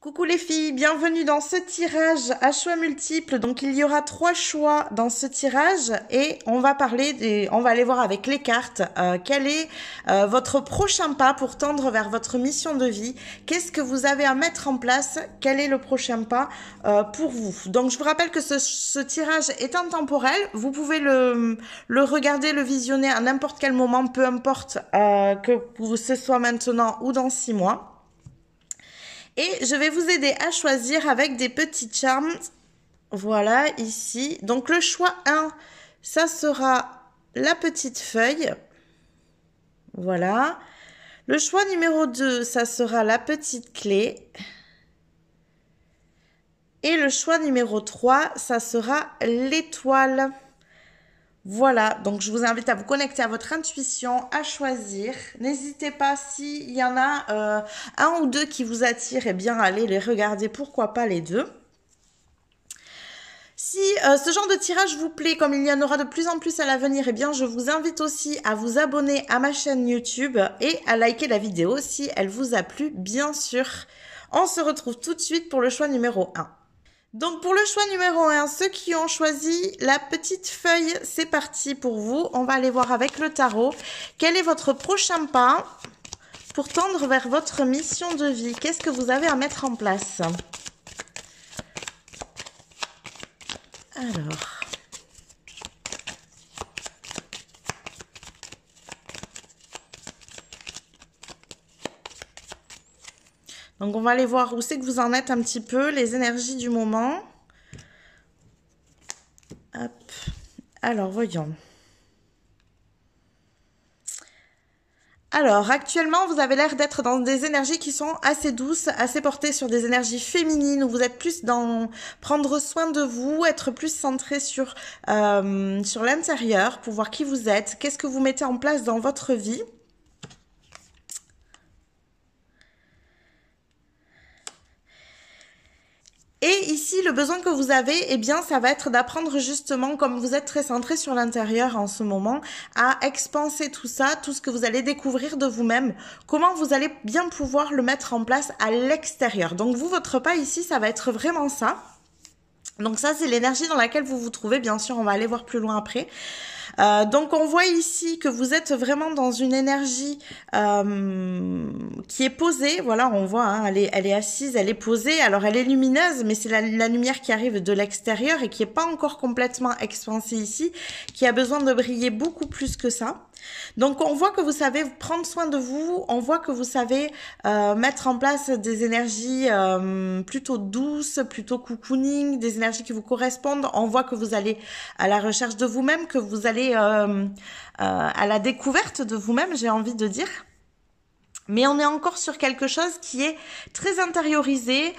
Coucou les filles, bienvenue dans ce tirage à choix multiples. Donc il y aura 3 choix dans ce tirage et on va aller voir avec les cartes quel est votre prochain pas pour tendre vers votre mission de vie. Qu'est-ce que vous avez à mettre en place? Quel est le prochain pas pour vous? Donc je vous rappelle que ce tirage est intemporel. Vous pouvez le regarder, le visionner à n'importe quel moment, peu importe que ce soit maintenant ou dans 6 mois. Et je vais vous aider à choisir avec des petits charms. Voilà, ici. Donc, le choix 1, ça sera la petite feuille. Voilà. Le choix numéro 2, ça sera la petite clé. Et le choix numéro 3, ça sera l'étoile. Voilà, donc je vous invite à vous connecter à votre intuition, à choisir. N'hésitez pas, s'il y en a un ou deux qui vous attirent, eh bien allez les regarder, pourquoi pas les deux. Si ce genre de tirage vous plaît, comme il y en aura de plus en plus à l'avenir, eh bien je vous invite aussi à vous abonner à ma chaîne YouTube et à liker la vidéo si elle vous a plu, bien sûr. On se retrouve tout de suite pour le choix numéro 1. Donc pour le choix numéro 1, ceux qui ont choisi la petite feuille, c'est parti pour vous. On va aller voir avec le tarot. Quel est votre prochain pas pour tendre vers votre mission de vie? Qu'est-ce que vous avez à mettre en place? Alors... Donc, on va aller voir où c'est que vous en êtes un petit peu, les énergies du moment. Hop. Alors, voyons. Alors, actuellement, vous avez l'air d'être dans des énergies qui sont assez douces, assez portées sur des énergies féminines, où vous êtes plus dans prendre soin de vous, être plus centré sur l'intérieur, pour voir qui vous êtes, qu'est-ce que vous mettez en place dans votre vie. Et ici, le besoin que vous avez, eh bien, ça va être d'apprendre justement, comme vous êtes très centré sur l'intérieur en ce moment, à expanser tout ça, tout ce que vous allez découvrir de vous-même, comment vous allez bien pouvoir le mettre en place à l'extérieur. Donc vous, votre pas ici, ça va être vraiment ça. Donc ça, c'est l'énergie dans laquelle vous vous trouvez. Bien sûr, on va aller voir plus loin après. Donc on voit ici que vous êtes vraiment dans une énergie qui est posée. Voilà, on voit, hein, elle est assise, elle est posée. Alors elle est lumineuse, mais c'est la lumière qui arrive de l'extérieur et qui n'est pas encore complètement expansée ici, qui a besoin de briller beaucoup plus que ça. Donc on voit que vous savez prendre soin de vous, on voit que vous savez mettre en place des énergies plutôt douces, plutôt cocooning, des énergies qui vous correspondent. On voit que vous allez à la recherche de vous-même, que vous allez à la découverte de vous-même, j'ai envie de dire. Mais on est encore sur quelque chose qui est très intériorisé,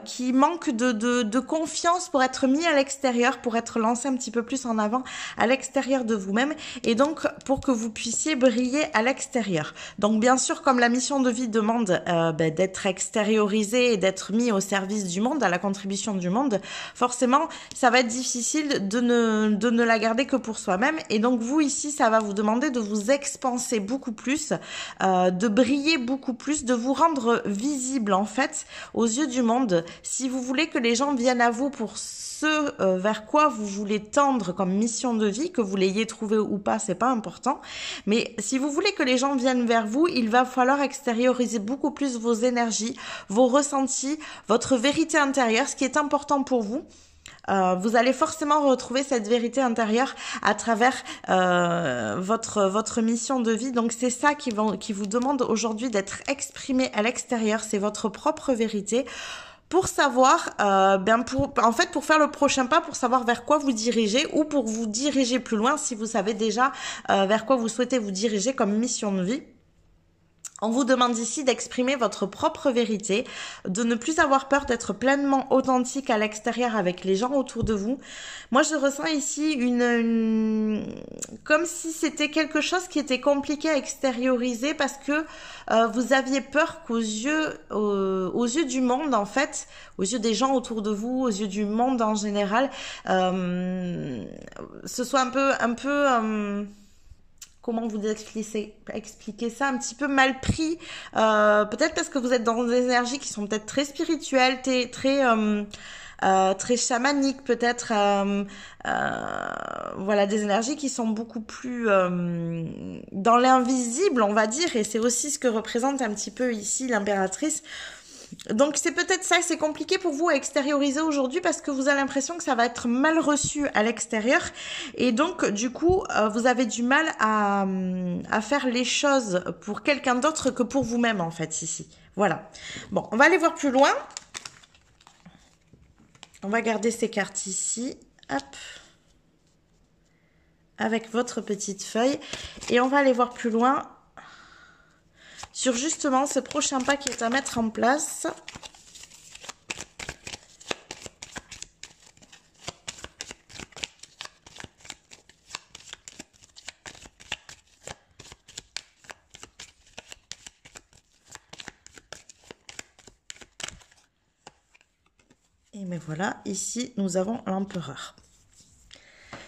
qui manque de confiance pour être mis à l'extérieur, pour être lancé un petit peu plus en avant à l'extérieur de vous-même et donc pour que vous puissiez briller à l'extérieur. Donc bien sûr, comme la mission de vie demande d'être extériorisé et d'être mis au service du monde, à la contribution du monde, forcément, ça va être difficile de ne la garder que pour soi-même. Et donc vous ici, ça va vous demander de vous expanser beaucoup plus, de briller beaucoup plus, de vous rendre visible en fait aux yeux du monde. Si vous voulez que les gens viennent à vous pour ce vers quoi vous voulez tendre comme mission de vie, que vous l'ayez trouvé ou pas, c'est pas important. Mais si vous voulez que les gens viennent vers vous, il va falloir extérioriser beaucoup plus vos énergies, vos ressentis, votre vérité intérieure, ce qui est important pour vous. Vous allez forcément retrouver cette vérité intérieure à travers votre mission de vie. Donc c'est ça qui vous demande aujourd'hui d'être exprimé à l'extérieur. C'est votre propre vérité. Pour savoir, pour faire le prochain pas, pour savoir vers quoi vous dirigez ou pour vous diriger plus loin si vous savez déjà vers quoi vous souhaitez vous diriger comme mission de vie. On vous demande ici d'exprimer votre propre vérité, de ne plus avoir peur d'être pleinement authentique à l'extérieur avec les gens autour de vous. Moi, je ressens ici comme si c'était quelque chose qui était compliqué à extérioriser parce que vous aviez peur qu'aux yeux du monde, en fait, aux yeux des gens autour de vous, aux yeux du monde en général, ce soit un peu comment vous expliquer ça, un petit peu mal pris, peut-être parce que vous êtes dans des énergies qui sont peut-être très spirituelles, très chamaniques, peut-être, voilà, des énergies qui sont beaucoup plus dans l'invisible, on va dire, et c'est aussi ce que représente un petit peu ici l'impératrice. Donc c'est peut-être ça, c'est compliqué pour vous à extérioriser aujourd'hui parce que vous avez l'impression que ça va être mal reçu à l'extérieur et donc du coup vous avez du mal à faire les choses pour quelqu'un d'autre que pour vous-même en fait ici. Voilà. Bon, on va aller voir plus loin. On va garder ces cartes ici. Hop. Avec votre petite feuille et on va aller voir plus loin sur justement ce prochain pas qui est à mettre en place. Et mais voilà, ici nous avons l'empereur.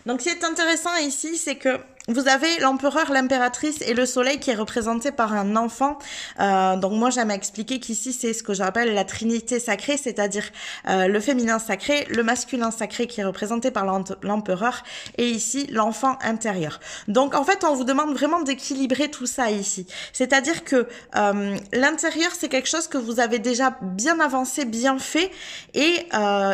Donc, ce qui est intéressant ici, c'est que vous avez l'empereur, l'impératrice et le soleil qui est représenté par un enfant. Donc, moi, j'aime expliquer qu'ici, c'est ce que j'appelle la trinité sacrée, c'est-à-dire le féminin sacré, le masculin sacré qui est représenté par l'empereur et ici, l'enfant intérieur. Donc, en fait, on vous demande vraiment d'équilibrer tout ça ici. C'est-à-dire que l'intérieur, c'est quelque chose que vous avez déjà bien avancé, bien fait. Et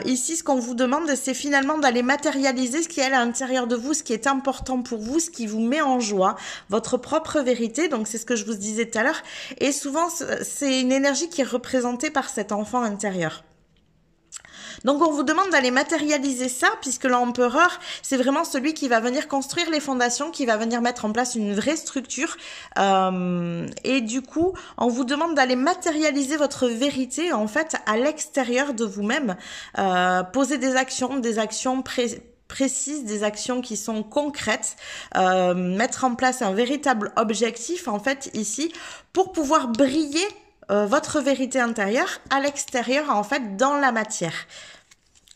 ici, ce qu'on vous demande, c'est finalement d'aller matérialiser ce qui est à l'intérieur de vous, ce qui est important pour vous, ce qui vous met en joie, votre propre vérité. Donc, c'est ce que je vous disais tout à l'heure. Et souvent, c'est une énergie qui est représentée par cet enfant intérieur. Donc, on vous demande d'aller matérialiser ça, puisque l'empereur, c'est vraiment celui qui va venir construire les fondations, qui va venir mettre en place une vraie structure. Et du coup, on vous demande d'aller matérialiser votre vérité, en fait, à l'extérieur de vous-même. Poser des actions précises, des actions qui sont concrètes, mettre en place un véritable objectif, en fait, ici, pour pouvoir briller votre vérité intérieure à l'extérieur, en fait, dans la matière.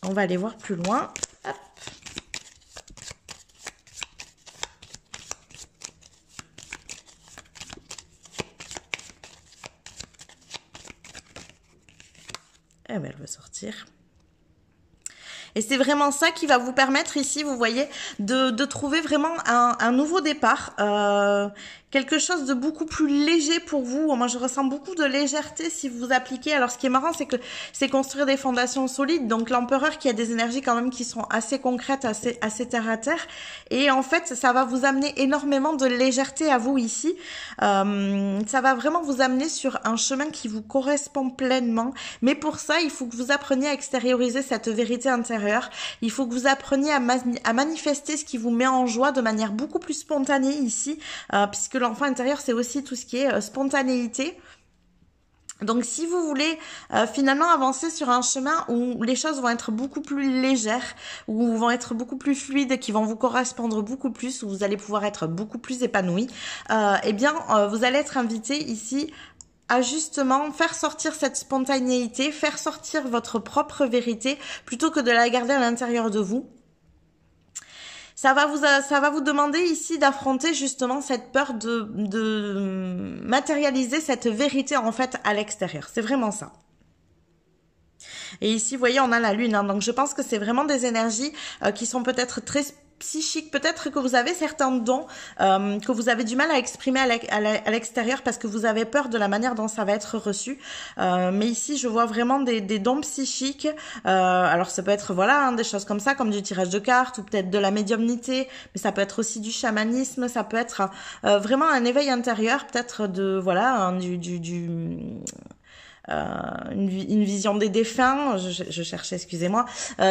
On va aller voir plus loin. Hop. Eh bien, elle va sortir. Et c'est vraiment ça qui va vous permettre ici, vous voyez, de trouver vraiment un nouveau départ, quelque chose de beaucoup plus léger pour vous. Moi, je ressens beaucoup de légèreté si vous appliquez. Alors, ce qui est marrant, c'est que c'est construire des fondations solides. Donc, l'empereur qui a des énergies quand même qui sont assez concrètes, assez terre à terre. Et en fait, ça va vous amener énormément de légèreté à vous ici. Ça va vraiment vous amener sur un chemin qui vous correspond pleinement. Mais pour ça, il faut que vous appreniez à extérioriser cette vérité intérieure. Il faut que vous appreniez à manifester ce qui vous met en joie de manière beaucoup plus spontanée ici, puisque l'enfant intérieur, c'est aussi tout ce qui est spontanéité. Donc, si vous voulez finalement avancer sur un chemin où les choses vont être beaucoup plus légères, où vont être beaucoup plus fluides, qui vont vous correspondre beaucoup plus, où vous allez pouvoir être beaucoup plus épanoui, eh bien, vous allez être invité ici à justement faire sortir cette spontanéité, faire sortir votre propre vérité, plutôt que de la garder à l'intérieur de vous. Ça va vous demander ici d'affronter justement cette peur de matérialiser cette vérité en fait à l'extérieur. C'est vraiment ça. Et ici, vous voyez, on a la lune. Hein, donc, je pense que c'est vraiment des énergies qui sont peut-être très psychiques. Peut-être que vous avez certains dons que vous avez du mal à exprimer à l'extérieur parce que vous avez peur de la manière dont ça va être reçu. Mais ici, je vois vraiment des dons psychiques. Alors, ça peut être, voilà, hein, des choses comme ça, comme du tirage de cartes ou peut-être de la médiumnité. Mais ça peut être aussi du chamanisme. Ça peut être vraiment un éveil intérieur, peut-être de, voilà, hein, une vision des défunts, je cherchais, excusez-moi,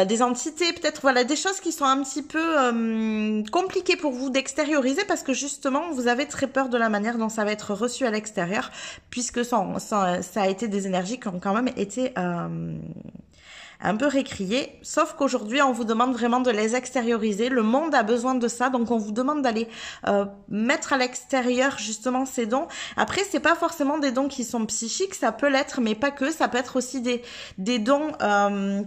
des entités, peut-être, voilà, des choses qui sont un petit peu compliquées pour vous d'extérioriser parce que justement, vous avez très peur de la manière dont ça va être reçu à l'extérieur, puisque ça a été des énergies qui ont quand même été un peu récriées. Sauf qu'aujourd'hui, on vous demande vraiment de les extérioriser. Le monde a besoin de ça, donc on vous demande d'aller mettre à l'extérieur justement ces dons. Après, c'est pas forcément des dons qui sont psychiques, ça peut l'être, mais pas que. Ça peut être aussi des dons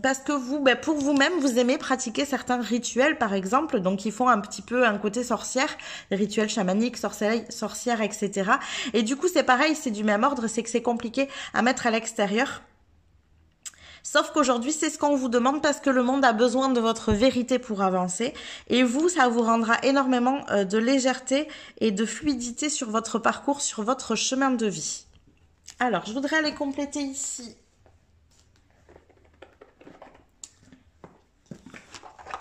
parce que vous, pour vous-même, vous aimez pratiquer certains rituels, par exemple, donc ils font un petit peu un côté sorcière, des rituels chamaniques, sorcières, etc. Et du coup, c'est pareil, c'est du même ordre, c'est que c'est compliqué à mettre à l'extérieur. Sauf qu'aujourd'hui, c'est ce qu'on vous demande parce que le monde a besoin de votre vérité pour avancer. Et vous, ça vous rendra énormément de légèreté et de fluidité sur votre parcours, sur votre chemin de vie. Alors, je voudrais aller compléter ici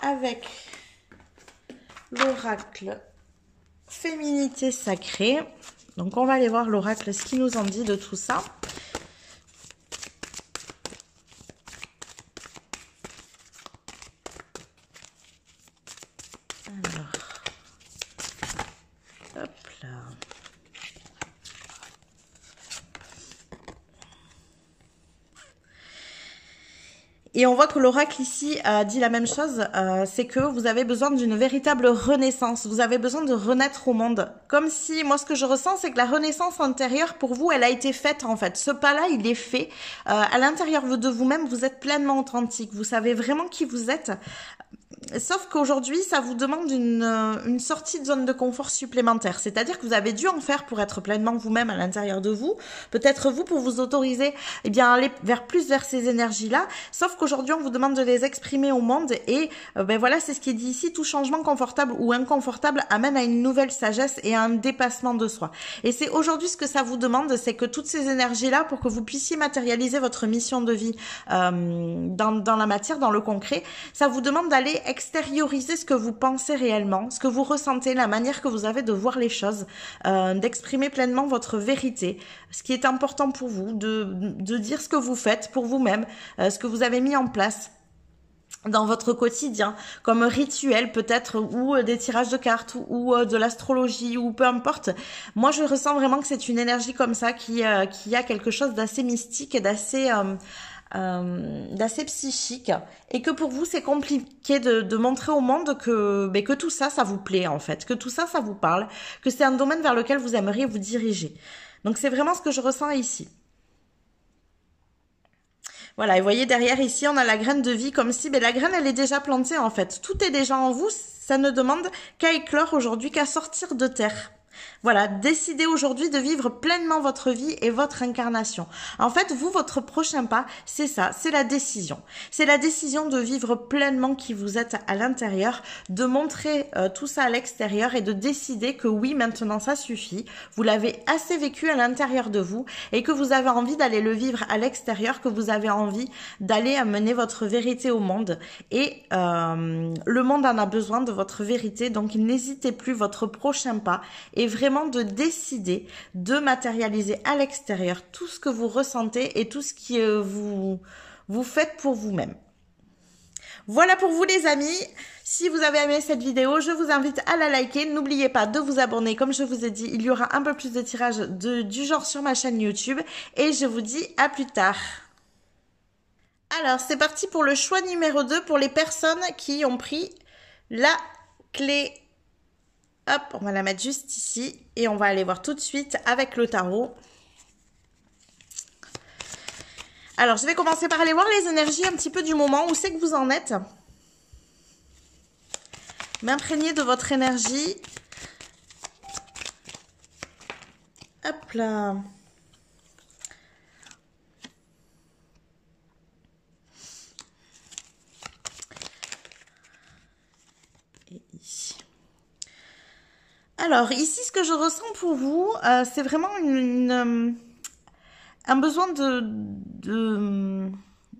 avec l'oracle Féminité sacrée. Donc, on va aller voir l'oracle, ce qu'il nous en dit de tout ça. Et on voit que l'oracle ici dit la même chose, c'est que vous avez besoin d'une véritable renaissance, vous avez besoin de renaître au monde. Comme si, moi ce que je ressens, c'est que la renaissance intérieure pour vous, elle a été faite en fait. Ce pas-là, il est fait. À l'intérieur de vous-même, vous êtes pleinement authentique, vous savez vraiment qui vous êtes. Sauf qu'aujourd'hui, ça vous demande une sortie de zone de confort supplémentaire. C'est-à-dire que vous avez dû en faire pour être pleinement vous-même à l'intérieur de vous. Peut-être vous pour vous autoriser à aller vers ces énergies-là. Sauf qu'aujourd'hui, on vous demande de les exprimer au monde. Et voilà, c'est ce qui est dit ici. Tout changement confortable ou inconfortable amène à une nouvelle sagesse et à un dépassement de soi. Et c'est aujourd'hui ce que ça vous demande, c'est que toutes ces énergies-là, pour que vous puissiez matérialiser votre mission de vie dans la matière, dans le concret, ça vous demande d'aller extérioriser ce que vous pensez réellement, ce que vous ressentez, la manière que vous avez de voir les choses, d'exprimer pleinement votre vérité, ce qui est important pour vous, de dire ce que vous faites pour vous-même, ce que vous avez mis en place dans votre quotidien, comme rituel peut-être, ou des tirages de cartes, ou de l'astrologie, ou peu importe. Moi, je ressens vraiment que c'est une énergie comme ça qui a quelque chose d'assez mystique et d'assez psychique, et que pour vous c'est compliqué de montrer au monde que tout ça vous plaît en fait, que tout ça vous parle, que c'est un domaine vers lequel vous aimeriez vous diriger. Donc c'est vraiment ce que je ressens ici. Voilà, et vous voyez derrière ici on a la graine de vie, comme si la graine elle est déjà plantée en fait, tout est déjà en vous, ça ne demande qu'à éclore aujourd'hui, qu'à sortir de terre. Voilà, décidez aujourd'hui de vivre pleinement votre vie et votre incarnation. En fait, vous, votre prochain pas, c'est ça, c'est la décision. C'est la décision de vivre pleinement qui vous êtes à l'intérieur, de montrer tout ça à l'extérieur et de décider que oui, maintenant ça suffit. Vous l'avez assez vécu à l'intérieur de vous et que vous avez envie d'aller le vivre à l'extérieur, que vous avez envie d'aller amener votre vérité au monde. Et le monde en a besoin de votre vérité, donc n'hésitez plus, votre prochain pas est vraiment de décider de matérialiser à l'extérieur tout ce que vous ressentez et tout ce qui vous faites pour vous-même. Voilà pour vous les amis. Si vous avez aimé cette vidéo, je vous invite à la liker. N'oubliez pas de vous abonner. Comme je vous ai dit, il y aura un peu plus de tirages du genre sur ma chaîne YouTube. Et je vous dis à plus tard. Alors, c'est parti pour le choix numéro 2 pour les personnes qui ont pris la clé. Hop, on va la mettre juste ici et on va aller voir tout de suite avec le tarot. Alors, je vais commencer par aller voir les énergies un petit peu du moment. Où c'est que vous en êtes? M'imprégner de votre énergie. Hop là. Et ici. Alors, ici, ce que je ressens pour vous, c'est vraiment un besoin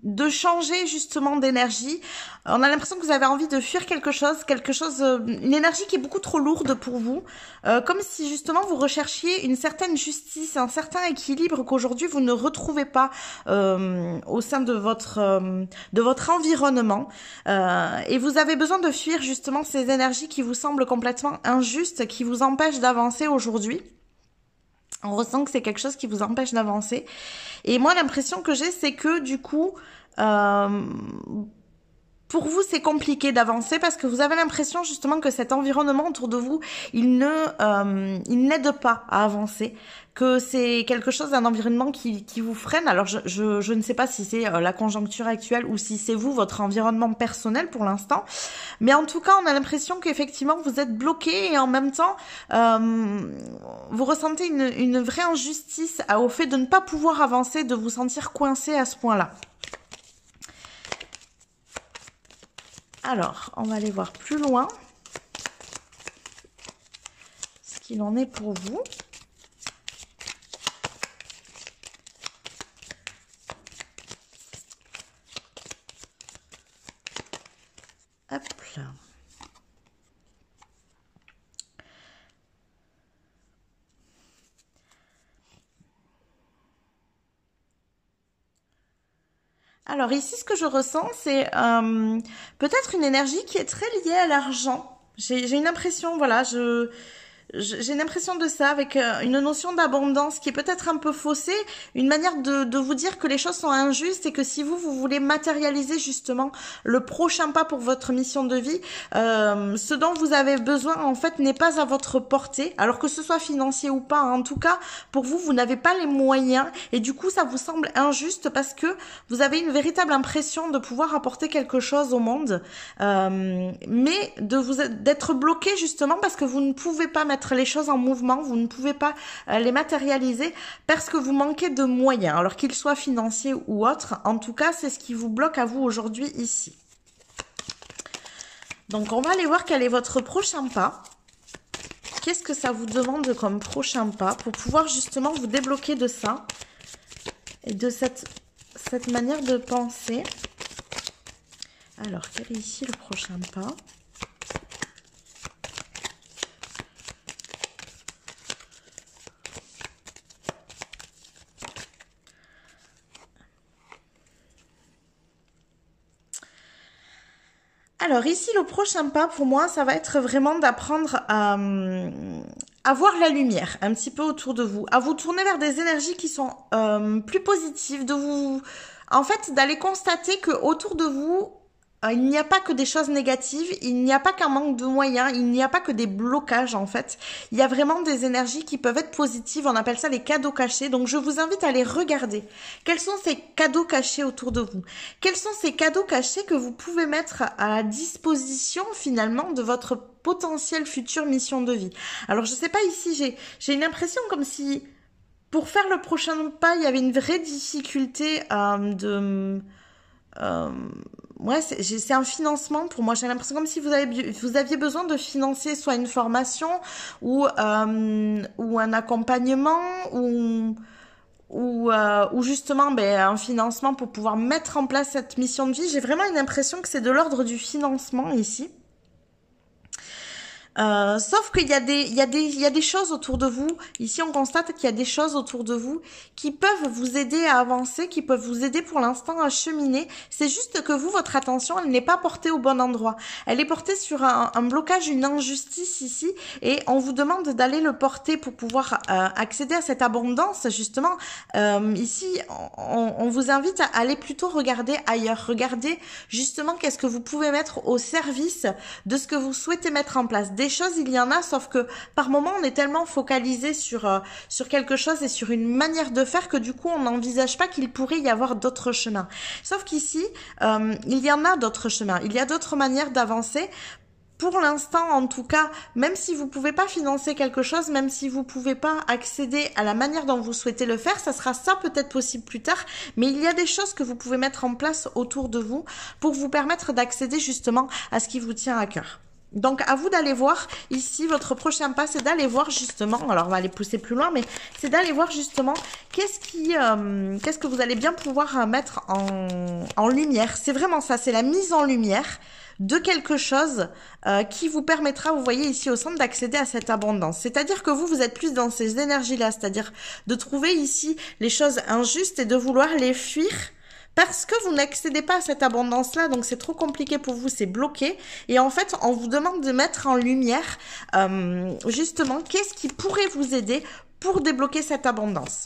de changer justement d'énergie. On a l'impression que vous avez envie de fuir quelque chose, une énergie qui est beaucoup trop lourde pour vous, comme si justement vous recherchiez une certaine justice, un certain équilibre qu'aujourd'hui vous ne retrouvez pas au sein de votre environnement, et vous avez besoin de fuir justement ces énergies qui vous semblent complètement injustes, qui vous empêchent d'avancer aujourd'hui. On ressent que c'est quelque chose qui vous empêche d'avancer. Et moi, l'impression que j'ai, c'est que du coup, pour vous, c'est compliqué d'avancer parce que vous avez l'impression justement que cet environnement autour de vous, il n'aide pas à avancer, que c'est quelque chose d'un environnement qui vous freine. Alors, je ne sais pas si c'est la conjoncture actuelle ou si c'est vous, votre environnement personnel pour l'instant. Mais en tout cas, on a l'impression qu'effectivement, vous êtes bloqué et en même temps, vous ressentez une vraie injustice au fait de ne pas pouvoir avancer, de vous sentir coincé à ce point-là. Alors, on va aller voir plus loin ce qu'il en est pour vous. Hop là. Alors ici, ce que je ressens, c'est peut-être une énergie qui est très liée à l'argent. J'ai une impression, voilà, j'ai une impression de ça, avec une notion d'abondance qui est peut-être un peu faussée, une manière de vous dire que les choses sont injustes et que si vous voulez matérialiser justement le prochain pas pour votre mission de vie, ce dont vous avez besoin en fait n'est pas à votre portée, alors que ce soit financier ou pas, en tout cas pour vous, vous n'avez pas les moyens et du coup ça vous semble injuste parce que vous avez une véritable impression de pouvoir apporter quelque chose au monde, mais d'être bloqué justement parce que vous ne pouvez pas mettre les choses en mouvement, vous ne pouvez pas les matérialiser parce que vous manquez de moyens, alors qu'ils soient financiers ou autres. En tout cas, c'est ce qui vous bloque à vous aujourd'hui ici. Donc, on va aller voir quel est votre prochain pas. Qu'est-ce que ça vous demande comme prochain pas pour pouvoir justement vous débloquer de ça et de cette manière de penser. Alors, quel est ici le prochain pas ? Alors ici, le prochain pas pour moi, ça va être vraiment d'apprendre à voir la lumière un petit peu autour de vous, à vous tourner vers des énergies qui sont plus positives, en fait, d'aller constater que autour de vous, il n'y a pas que des choses négatives, il n'y a pas qu'un manque de moyens, il n'y a pas que des blocages en fait. Il y a vraiment des énergies qui peuvent être positives, on appelle ça les cadeaux cachés. Donc je vous invite à les regarder. Quels sont ces cadeaux cachés autour de vous? Quels sont ces cadeaux cachés que vous pouvez mettre à la disposition finalement de votre potentielle future mission de vie? Alors je sais pas, ici j'ai une impression comme si pour faire le prochain pas, il y avait une vraie difficulté ouais, c'est un financement pour moi. J'ai l'impression comme si vous aviez besoin de financer soit une formation ou un accompagnement ou justement un financement pour pouvoir mettre en place cette mission de vie. J'ai vraiment une impression que c'est de l'ordre du financement ici. Sauf qu'il y a des choses autour de vous. Ici, on constate qu'il y a des choses autour de vous qui peuvent vous aider à avancer, qui peuvent vous aider pour l'instant à cheminer. C'est juste que vous, votre attention, elle n'est pas portée au bon endroit. Elle est portée sur un blocage, une injustice ici, et on vous demande d'aller le porter pour pouvoir accéder à cette abondance. Justement, ici, on vous invite à aller plutôt regarder ailleurs. Regardez justement qu'est-ce que vous pouvez mettre au service de ce que vous souhaitez mettre en place. Des choses, il y en a, sauf que par moment, on est tellement focalisé sur quelque chose et sur une manière de faire que du coup, on n'envisage pas qu'il pourrait y avoir d'autres chemins. Sauf qu'ici, il y en a d'autres chemins. Il y a d'autres manières d'avancer. Pour l'instant, en tout cas, même si vous pouvez pas financer quelque chose, même si vous pouvez pas accéder à la manière dont vous souhaitez le faire, ça sera ça peut-être possible plus tard, mais il y a des choses que vous pouvez mettre en place autour de vous pour vous permettre d'accéder justement à ce qui vous tient à cœur. Donc, à vous d'aller voir ici, votre prochain pas, c'est d'aller voir justement, alors on va aller pousser plus loin, mais c'est d'aller voir justement qu'est-ce que vous allez bien pouvoir mettre en lumière. C'est vraiment ça, c'est la mise en lumière de quelque chose qui vous permettra, vous voyez ici au centre, d'accéder à cette abondance. C'est-à-dire que vous êtes plus dans ces énergies-là, c'est-à-dire de trouver ici les choses injustes et de vouloir les fuir, parce que vous n'accédez pas à cette abondance-là, donc c'est trop compliqué pour vous, c'est bloqué. Et en fait, on vous demande de mettre en lumière, justement, qu'est-ce qui pourrait vous aider pour débloquer cette abondance.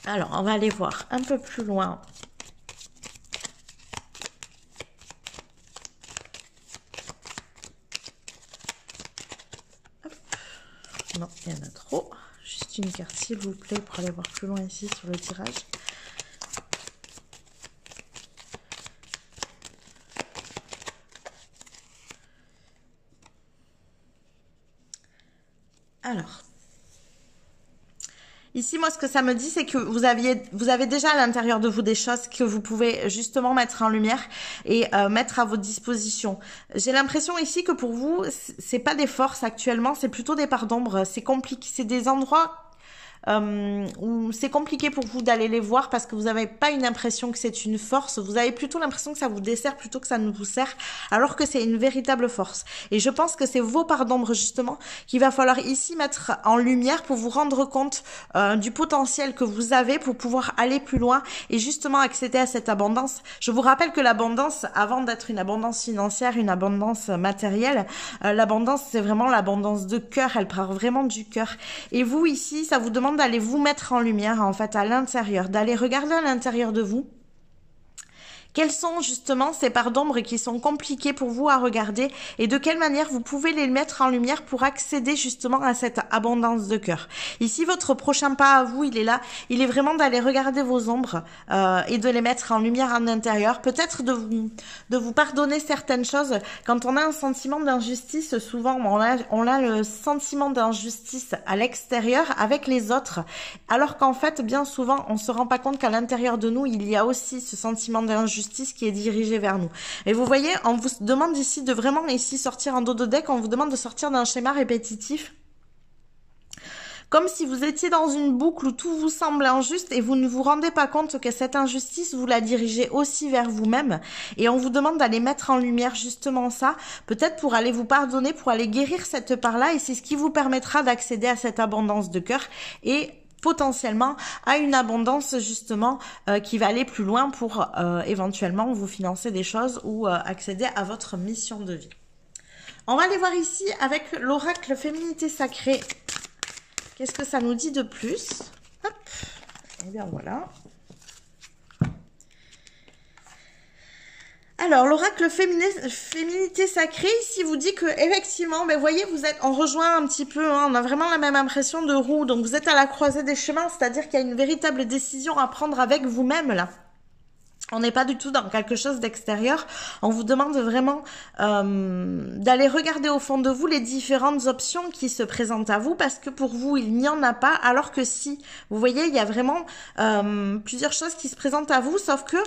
Alors, on va aller voir un peu plus loin Il y en a trop. Juste une carte, s'il vous plaît, pour aller voir plus loin ici sur le tirage. Alors, ici, moi, ce que ça me dit, c'est que vous avez déjà à l'intérieur de vous des choses que vous pouvez justement mettre en lumière et mettre à votre disposition. J'ai l'impression ici que pour vous, c'est pas des forces actuellement, c'est plutôt des parts d'ombre. C'est compliqué, c'est des endroits où c'est compliqué pour vous d'aller les voir parce que vous n'avez pas une impression que c'est une force, vous avez plutôt l'impression que ça vous dessert plutôt que ça ne vous sert, alors que c'est une véritable force. Et je pense que c'est vos parts d'ombre justement qu'il va falloir ici mettre en lumière pour vous rendre compte du potentiel que vous avez pour pouvoir aller plus loin et justement accéder à cette abondance. Je vous rappelle que l'abondance, avant d'être une abondance financière, une abondance matérielle, l'abondance c'est vraiment l'abondance de cœur, elle part vraiment du cœur. Et vous ici, ça vous demande d'aller vous mettre en lumière en fait à l'intérieur, d'aller regarder à l'intérieur de vous. Quelles sont justement ces parts d'ombre qui sont compliquées pour vous à regarder et de quelle manière vous pouvez les mettre en lumière pour accéder justement à cette abondance de cœur. Ici, votre prochain pas à vous, il est là. Il est vraiment d'aller regarder vos ombres et de les mettre en lumière en intérieur. Peut-être de vous pardonner certaines choses. Quand on a un sentiment d'injustice, souvent on a le sentiment d'injustice à l'extérieur avec les autres. Alors qu'en fait, bien souvent, on se rend pas compte qu'à l'intérieur de nous, il y a aussi ce sentiment d'injustice qui est dirigée vers nous. Et vous voyez, on vous demande ici de vraiment ici sortir en dos de deck, on vous demande de sortir d'un schéma répétitif. Comme si vous étiez dans une boucle où tout vous semble injuste et vous ne vous rendez pas compte que cette injustice, vous la dirigez aussi vers vous-même. Et on vous demande d'aller mettre en lumière justement ça, peut-être pour aller vous pardonner, pour aller guérir cette part-là. Et c'est ce qui vous permettra d'accéder à cette abondance de cœur et potentiellement à une abondance justement qui va aller plus loin pour éventuellement vous financer des choses ou accéder à votre mission de vie. On va aller voir ici avec l'oracle Féminité Sacrée. Qu'est-ce que ça nous dit de plus? Hop. Et bien voilà. Alors, l'oracle Féminité Sacrée, ici, vous dit que, effectivement, ben, voyez, on rejoint un petit peu, hein, on a vraiment la même impression de roue, donc vous êtes à la croisée des chemins, c'est-à-dire qu'il y a une véritable décision à prendre avec vous-même, là. On n'est pas du tout dans quelque chose d'extérieur. On vous demande vraiment d'aller regarder au fond de vous les différentes options qui se présentent à vous parce que pour vous, il n'y en a pas. Alors que si, vous voyez, il y a vraiment plusieurs choses qui se présentent à vous, sauf que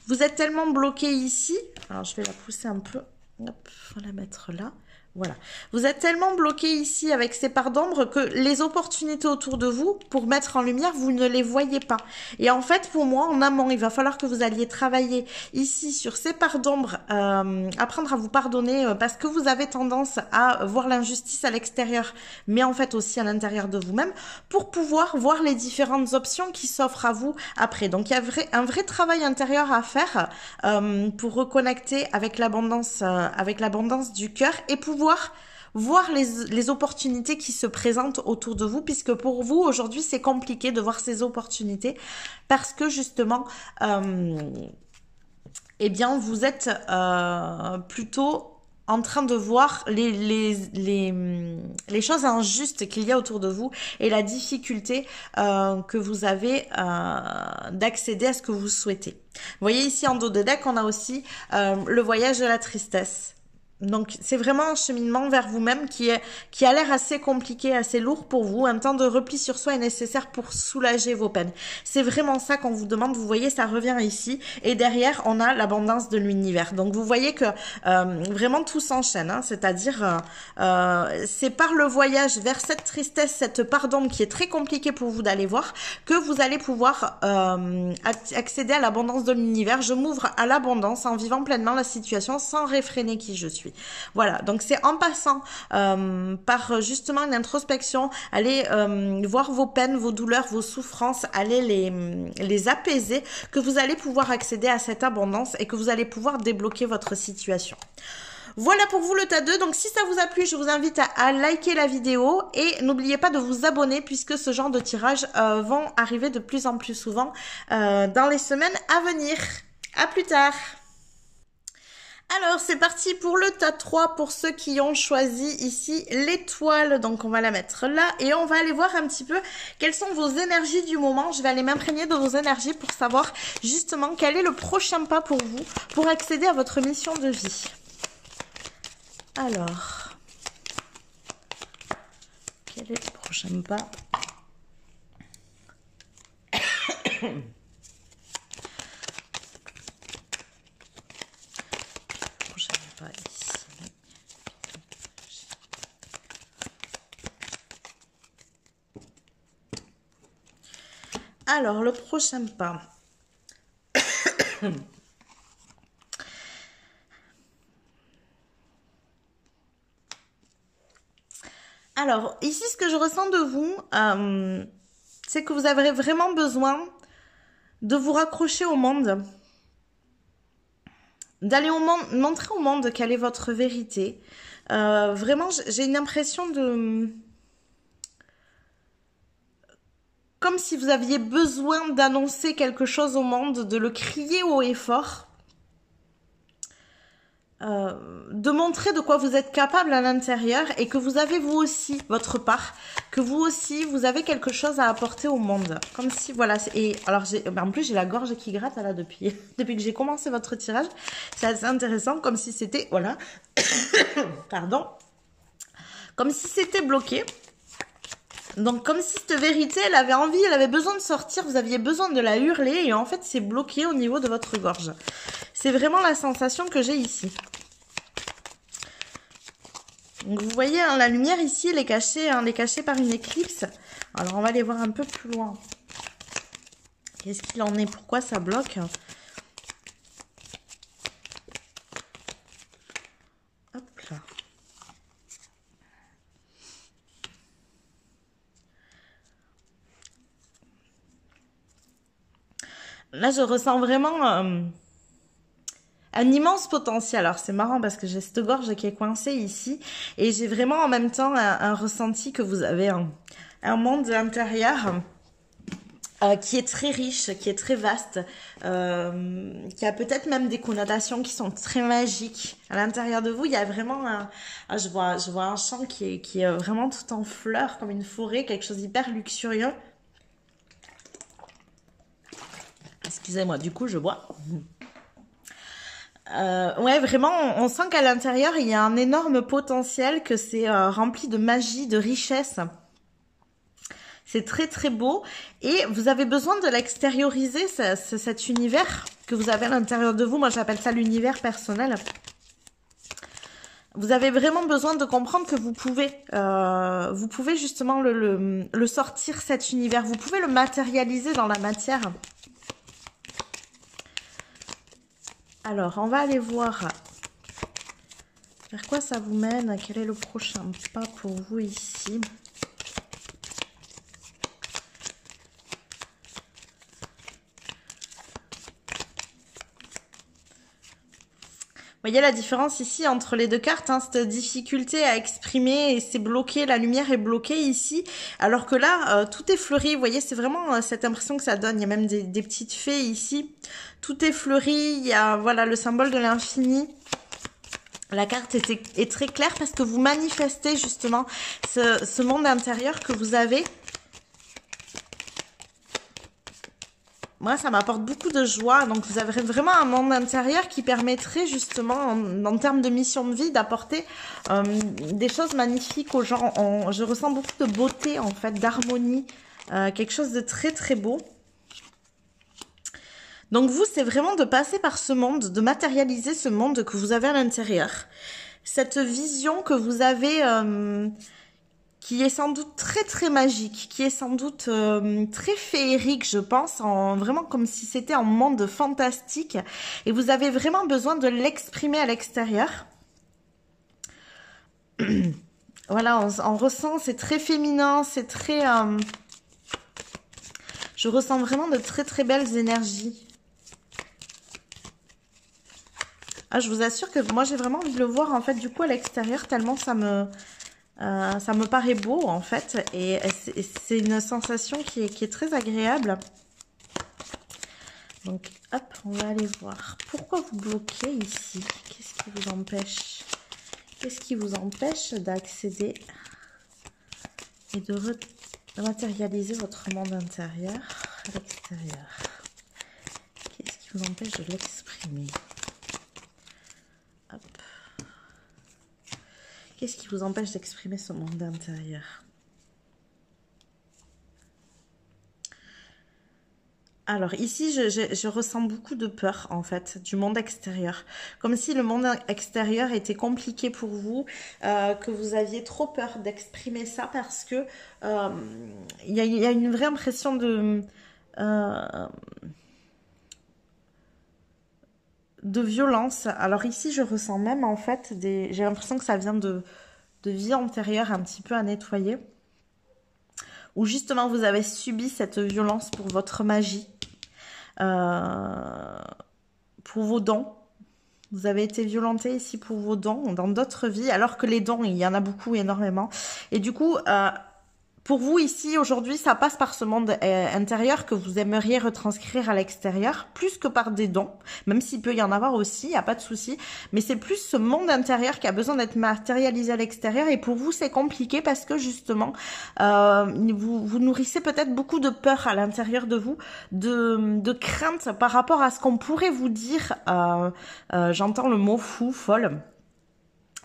vous êtes tellement bloqué ici. Alors, je vais la pousser un peu. Hop, faut la mettre là. Voilà. Vous êtes tellement bloqué ici avec ces parts d'ombre que les opportunités autour de vous, pour mettre en lumière, vous ne les voyez pas. Et en fait, pour moi, en amont, il va falloir que vous alliez travailler ici sur ces parts d'ombre, apprendre à vous pardonner parce que vous avez tendance à voir l'injustice à l'extérieur, mais en fait aussi à l'intérieur de vous-même, pour pouvoir voir les différentes options qui s'offrent à vous après. Donc, il y a un vrai travail intérieur à faire pour reconnecter avec l'abondance du cœur et pouvoir voir les opportunités qui se présentent autour de vous, puisque pour vous, aujourd'hui, c'est compliqué de voir ces opportunités parce que justement, eh bien, vous êtes plutôt en train de voir les choses injustes qu'il y a autour de vous et la difficulté que vous avez d'accéder à ce que vous souhaitez. Vous voyez ici en dos de deck, on a aussi le voyage de la tristesse. Donc, c'est vraiment un cheminement vers vous-même qui a l'air assez compliqué, assez lourd pour vous. Un temps de repli sur soi est nécessaire pour soulager vos peines. C'est vraiment ça qu'on vous demande. Vous voyez, ça revient ici. Et derrière, on a l'abondance de l'univers. Donc, vous voyez que vraiment tout s'enchaîne. Hein, c'est-à-dire, c'est par le voyage vers cette tristesse, cette part d'ombre qui est très compliquée pour vous d'aller voir, que vous allez pouvoir accéder à l'abondance de l'univers. Je m'ouvre à l'abondance en vivant pleinement la situation sans réfréner qui je suis. Voilà, donc c'est en passant par justement une introspection, aller voir vos peines, vos douleurs, vos souffrances, aller les apaiser, que vous allez pouvoir accéder à cette abondance et que vous allez pouvoir débloquer votre situation. Voilà pour vous le tas 2. Donc si ça vous a plu, je vous invite à liker la vidéo et n'oubliez pas de vous abonner puisque ce genre de tirages vont arriver de plus en plus souvent dans les semaines à venir. À plus tard. Alors, c'est parti pour le tas 3 pour ceux qui ont choisi ici l'étoile. Donc, on va la mettre là et on va aller voir un petit peu quelles sont vos énergies du moment. Je vais aller m'imprégner de vos énergies pour savoir justement quel est le prochain pas pour vous pour accéder à votre mission de vie. Alors, quel est le prochain pas? Pas ici. Alors, le prochain pas. Alors, ici, ce que je ressens de vous, c'est que vous avez vraiment besoin de vous raccrocher au monde. D'aller au monde, montrer au monde quelle est votre vérité. Vraiment, j'ai une impression de... Comme si vous aviez besoin d'annoncer quelque chose au monde, de le crier haut et fort. De montrer de quoi vous êtes capable à l'intérieur et que vous avez vous aussi votre part, que vous aussi vous avez quelque chose à apporter au monde, comme si voilà. Et alors en plus j'ai la gorge qui gratte là depuis que j'ai commencé votre tirage, c'est assez intéressant, comme si c'était voilà pardon, comme si c'était bloqué. Donc comme si cette vérité elle avait envie, elle avait besoin de sortir, vous aviez besoin de la hurler et en fait c'est bloqué au niveau de votre gorge. C'est vraiment la sensation que j'ai ici. Donc vous voyez, hein, la lumière ici, elle est cachée par une éclipse. Alors on va aller voir un peu plus loin. Qu'est-ce qu'il en est? Pourquoi ça bloque? Hop là. Là, je ressens vraiment un immense potentiel. Alors, c'est marrant parce que j'ai cette gorge qui est coincée ici. Et j'ai vraiment en même temps un ressenti que vous avez un monde intérieur qui est très riche, qui est très vaste, qui a peut-être même des connotations qui sont très magiques. À l'intérieur de vous, il y a vraiment je vois un champ qui est vraiment tout en fleurs, comme une forêt, quelque chose d'hyper luxurieux. Excusez-moi, du coup, je bois. Ouais, vraiment, on sent qu'à l'intérieur, il y a un énorme potentiel, que c'est rempli de magie, de richesse. C'est très, très beau. Et vous avez besoin de l'extérioriser, cet univers que vous avez à l'intérieur de vous. Moi, j'appelle ça l'univers personnel. Vous avez vraiment besoin de comprendre que vous pouvez justement le sortir, cet univers. Vous pouvez le matérialiser dans la matière. Alors, on va aller voir vers quoi ça vous mène. Quel est le prochain pas pour vous ici? Vous voyez la différence ici entre les deux cartes, hein, cette difficulté à exprimer et c'est bloqué, la lumière est bloquée ici, alors que là, tout est fleuri. Vous voyez, c'est vraiment cette impression que ça donne. Il y a même des petites fées ici. Tout est fleuri, il y a voilà le symbole de l'infini. La carte est très claire parce que vous manifestez justement ce monde intérieur que vous avez. Moi, ça m'apporte beaucoup de joie. Donc, vous avez vraiment un monde intérieur qui permettrait justement, en termes de mission de vie, d'apporter des choses magnifiques aux gens. Je ressens beaucoup de beauté, en fait, d'harmonie. Quelque chose de très, très beau. Donc, vous, c'est vraiment de passer par ce monde, de matérialiser ce monde que vous avez à l'intérieur. Cette vision que vous avez... qui est sans doute très très magique, qui est sans doute très féerique, je pense, vraiment comme si c'était un monde fantastique. Et vous avez vraiment besoin de l'exprimer à l'extérieur. Voilà, on ressent, c'est très féminin, c'est très... je ressens vraiment de très très belles énergies. Ah, je vous assure que moi j'ai vraiment envie de le voir en fait du coup à l'extérieur, tellement ça me paraît beau en fait, et c'est une sensation qui est très agréable. Donc, hop, on va aller voir. Pourquoi vous bloquez ici? Qu'est-ce qui vous empêche? Qu'est-ce qui vous empêche d'accéder et de matérialiser votre monde intérieur à l'extérieur? Qu'est-ce qui vous empêche de l'exprimer? Hop. Qu'est-ce qui vous empêche d'exprimer ce monde intérieur? Alors ici, je ressens beaucoup de peur en fait du monde extérieur. Comme si le monde extérieur était compliqué pour vous, que vous aviez trop peur d'exprimer ça parce que il y a une vraie impression de violence. Alors ici, je ressens même en fait j'ai l'impression que ça vient de vie antérieure un petit peu à nettoyer. Où justement vous avez subi cette violence pour votre magie. Pour vos dons. Vous avez été violenté ici pour vos dons dans d'autres vies, alors que les dons, il y en a beaucoup, énormément. Et du coup, pour vous ici, aujourd'hui, ça passe par ce monde intérieur que vous aimeriez retranscrire à l'extérieur, plus que par des dons, même s'il peut y en avoir aussi, il n'y a pas de souci. Mais c'est plus ce monde intérieur qui a besoin d'être matérialisé à l'extérieur. Et pour vous, c'est compliqué parce que justement, vous nourrissez peut-être beaucoup de peur à l'intérieur de vous, de crainte par rapport à ce qu'on pourrait vous dire. J'entends le mot fou, folle.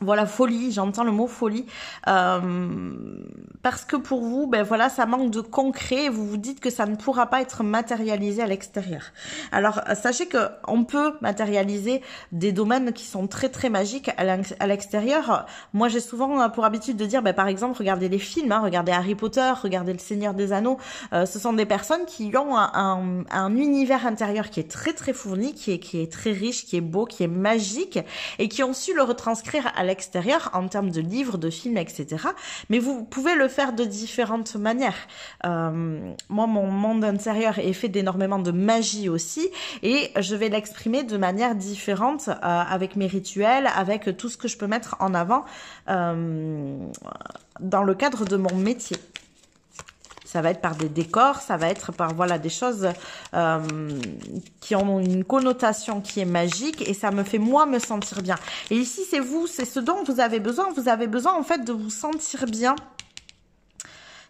Voilà, folie, j'entends le mot folie, parce que pour vous, ben voilà, ça manque de concret et vous vous dites que ça ne pourra pas être matérialisé à l'extérieur. Alors, sachez que on peut matérialiser des domaines qui sont très très magiques à l'extérieur. Moi, j'ai souvent pour habitude de dire, ben, par exemple, regardez les films, hein, regardez Harry Potter, regardez Le Seigneur des Anneaux. Ce sont des personnes qui ont un univers intérieur qui est très très fourni, qui est très riche, qui est beau, qui est magique et qui ont su le retranscrire à l'extérieur en termes de livres, de films, etc. Mais vous pouvez le faire de différentes manières. Moi, mon monde intérieur est fait d'énormément de magie aussi et je vais l'exprimer de manière différente avec mes rituels, avec tout ce que je peux mettre en avant dans le cadre de mon métier. Ça va être par des décors, ça va être par voilà des choses qui ont une connotation qui est magique et ça me fait moi me sentir bien. Et ici c'est vous, c'est ce dont vous avez besoin. Vous avez besoin en fait de vous sentir bien,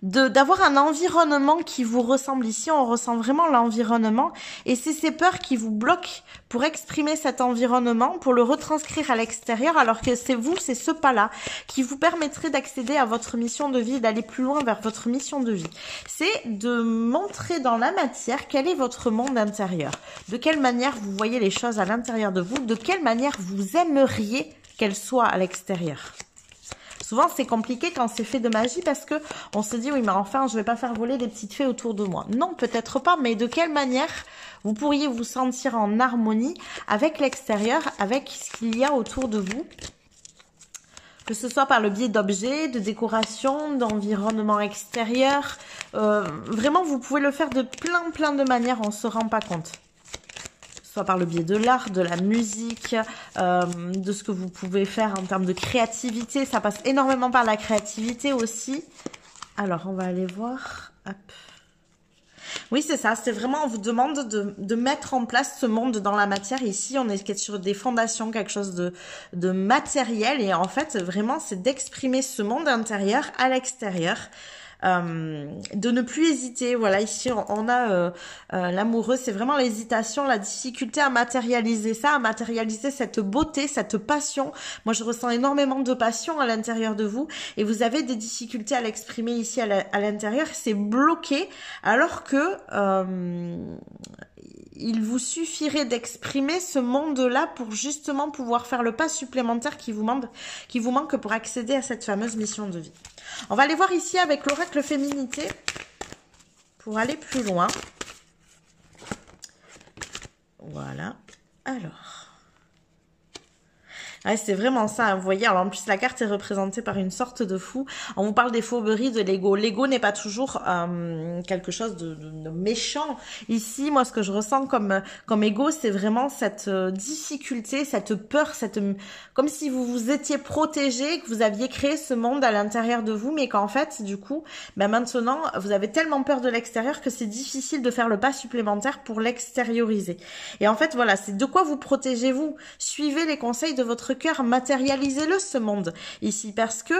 d'avoir un environnement qui vous ressemble. Ici on ressent vraiment l'environnement et c'est ces peurs qui vous bloquent pour exprimer cet environnement, pour le retranscrire à l'extérieur, alors que c'est vous, c'est ce pas-là qui vous permettrait d'accéder à votre mission de vie, d'aller plus loin vers votre mission de vie. C'est de montrer dans la matière quel est votre monde intérieur, de quelle manière vous voyez les choses à l'intérieur de vous, de quelle manière vous aimeriez qu'elles soient à l'extérieur. Souvent, c'est compliqué quand c'est fait de magie parce que on se dit, oui, mais enfin, je vais pas faire voler des petites fées autour de moi. Non, peut-être pas, mais de quelle manière vous pourriez vous sentir en harmonie avec l'extérieur, avec ce qu'il y a autour de vous, que ce soit par le biais d'objets, de décoration, d'environnement extérieur. Vraiment, vous pouvez le faire de plein de manières, on se rend pas compte. Soit par le biais de l'art, de la musique, de ce que vous pouvez faire en termes de créativité. Ça passe énormément par la créativité aussi. Alors, on va aller voir. Hop. Oui, c'est ça. C'est vraiment, on vous demande de mettre en place ce monde dans la matière. Ici, on est sur des fondations, quelque chose de matériel. Et en fait, vraiment, c'est d'exprimer ce monde intérieur à l'extérieur. De ne plus hésiter. Voilà, ici on a l'amoureux, c'est vraiment l'hésitation, la difficulté à matérialiser ça, à matérialiser cette beauté, cette passion. Moi je ressens énormément de passion à l'intérieur de vous et vous avez des difficultés à l'exprimer ici à l'intérieur, c'est bloqué alors que il vous suffirait d'exprimer ce monde-là pour justement pouvoir faire le pas supplémentaire qui vous manque pour accéder à cette fameuse mission de vie. On va aller voir ici avec l'oracle féminité pour aller plus loin. Voilà. Alors. Ouais, c'est vraiment ça, hein, vous voyez. Alors en plus, la carte est représentée par une sorte de fou. On vous parle des fourberies de l'ego. L'ego n'est pas toujours quelque chose de méchant. Ici, moi, ce que je ressens comme ego, c'est vraiment cette difficulté, cette peur, comme si vous vous étiez protégé, que vous aviez créé ce monde à l'intérieur de vous, mais qu'en fait, du coup, ben maintenant, vous avez tellement peur de l'extérieur que c'est difficile de faire le pas supplémentaire pour l'extérioriser. Et en fait, voilà, c'est de quoi vous protégez-vous. Suivez les conseils de votre cœur, matérialisez-le ce monde ici, parce que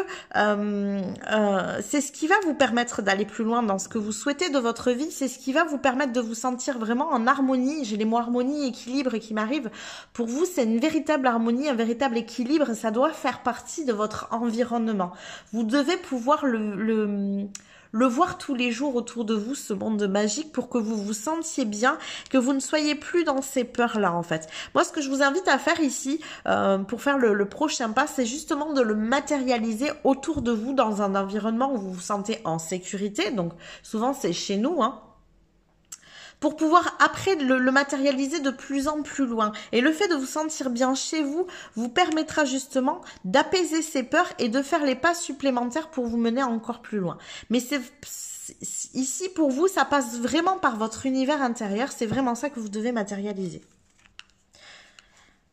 c'est ce qui va vous permettre d'aller plus loin dans ce que vous souhaitez de votre vie, c'est ce qui va vous permettre de vous sentir vraiment en harmonie. J'ai les mots harmonie, équilibre qui m'arrivent. Pour vous, c'est une véritable harmonie, un véritable équilibre, ça doit faire partie de votre environnement. Vous devez pouvoir le voir tous les jours autour de vous, ce monde magique, pour que vous vous sentiez bien, que vous ne soyez plus dans ces peurs-là, en fait. Moi, ce que je vous invite à faire ici, pour faire le prochain pas, c'est justement de le matérialiser autour de vous dans un environnement où vous vous sentez en sécurité. Donc, souvent, c'est chez nous, hein. Pour pouvoir après le matérialiser de plus en plus loin. Et le fait de vous sentir bien chez vous vous permettra justement d'apaiser ces peurs et de faire les pas supplémentaires pour vous mener encore plus loin. Mais ici pour vous, ça passe vraiment par votre univers intérieur, c'est vraiment ça que vous devez matérialiser.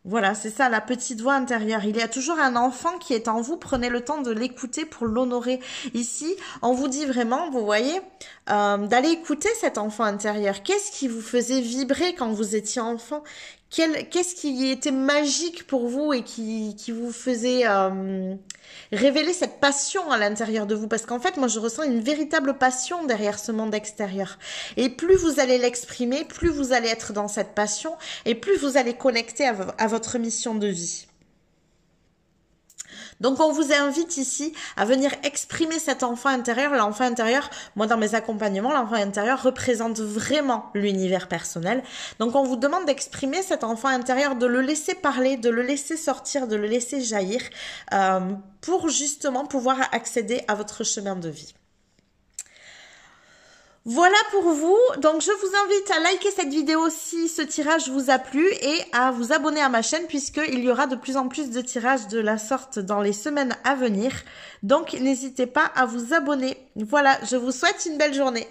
Voilà, c'est ça, la petite voix intérieure. Il y a toujours un enfant qui est en vous. Prenez le temps de l'écouter pour l'honorer. Ici, on vous dit vraiment, vous voyez, d'aller écouter cet enfant intérieur. Qu'est-ce qui vous faisait vibrer quand vous étiez enfant? Qu'est-ce qui était magique pour vous et qui vous faisait révéler cette passion à l'intérieur de vous? Parce qu'en fait, moi, je ressens une véritable passion derrière ce monde extérieur. Et plus vous allez l'exprimer, plus vous allez être dans cette passion et plus vous allez connecter à votre mission de vie. Donc, on vous invite ici à venir exprimer cet enfant intérieur. L'enfant intérieur, moi, dans mes accompagnements, l'enfant intérieur représente vraiment l'univers personnel. Donc, on vous demande d'exprimer cet enfant intérieur, de le laisser parler, de le laisser sortir, de le laisser jaillir pour justement pouvoir accéder à votre chemin de vie. Voilà pour vous, donc je vous invite à liker cette vidéo si ce tirage vous a plu et à vous abonner à ma chaîne puisqu'il y aura de plus en plus de tirages de la sorte dans les semaines à venir. Donc n'hésitez pas à vous abonner. Voilà, je vous souhaite une belle journée.